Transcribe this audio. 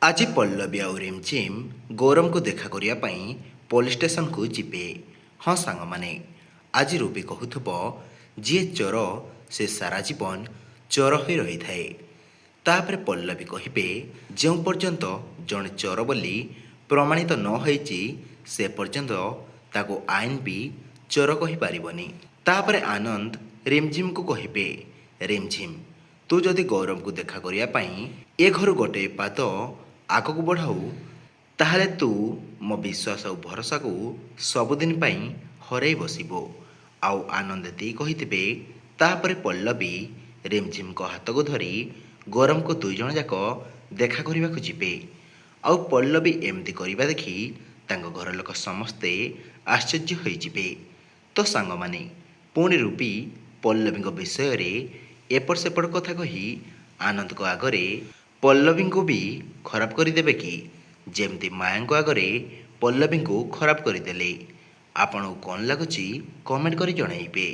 ଆଜି ପଲ୍ଲବୀ ଆଉ ରିମ୍ଝିମ୍ ଗୌରମକୁ ଦେଖା କରିବା ପାଇଁ ପୋଲିସ୍ ଷ୍ଟେସନକୁ ଯିବେ। ହଁ ସାଙ୍ଗମାନେ, ଆଜି ରୁବି କହୁଥିବ ଯିଏ ଚୋର ସେ ସାରା ଜୀବନ ଚୋର ହୋଇ ରହିଥାଏ। ତାପରେ ପଲ୍ଲବୀ କହିବେ ଯେଉଁ ପର୍ଯ୍ୟନ୍ତ ଜଣେ ଚୋର ବୋଲି ପ୍ରମାଣିତ ନ ହୋଇଛି ସେ ପର୍ଯ୍ୟନ୍ତ ତାକୁ ଆଇନ ବି ଚୋର କହିପାରିବନି। ତାପରେ ଆନନ୍ଦ ରିମ୍ଝିମ୍କୁ କହିବେ, ରିମ୍ଝିମ୍ ତୁ ଯଦି ଗୌରମକୁ ଦେଖା କରିବା ପାଇଁ ଏ ଘରୁ ଗୋଟିଏ ପାଦ ଆଗକୁ ବଢ଼ାଉ ତାହେଲେ ତୁ ମୋ ବିଶ୍ୱାସ ଆଉ ଭରସାକୁ ସବୁଦିନ ପାଇଁ ହରାଇ ବସିବୁ। ଆଉ ଆନନ୍ଦ ଏତିକି କହିଥିବେ। ତାପରେ ପଲ୍ଲବୀ ରିମ୍ଝିମ୍ଙ୍କ ହାତକୁ ଧରି ଗୌରମକୁ ଦୁଇଜଣ ଯାକ ଦେଖା କରିବାକୁ ଯିବେ। ଆଉ ପଲ୍ଲବୀ ଏମିତି କରିବା ଦେଖି ତାଙ୍କ ଘର ଲୋକ ସମସ୍ତେ ଆଶ୍ଚର୍ଯ୍ୟ ହୋଇଯିବେ। ତ ସାଙ୍ଗମାନେ, ପୁଣି ରୁବି ପଲ୍ଲବୀଙ୍କ ବିଷୟରେ ଏପଟ ସେପଟ କଥା କହି ଆନନ୍ଦଙ୍କ ଆଗରେ ପଲ୍ଲବୀଙ୍କୁ ବି ଖରାପ କରିଦେବେ କି? ଯେମିତି ମାୟାଙ୍କ ଆଗରେ ପଲ୍ଲବୀଙ୍କୁ ଖରାପ କରିଦେଲେ। ଆପଣଙ୍କୁ କ'ଣ ଲାଗୁଛି କମେଣ୍ଟ କରି ଜଣାଇବେ।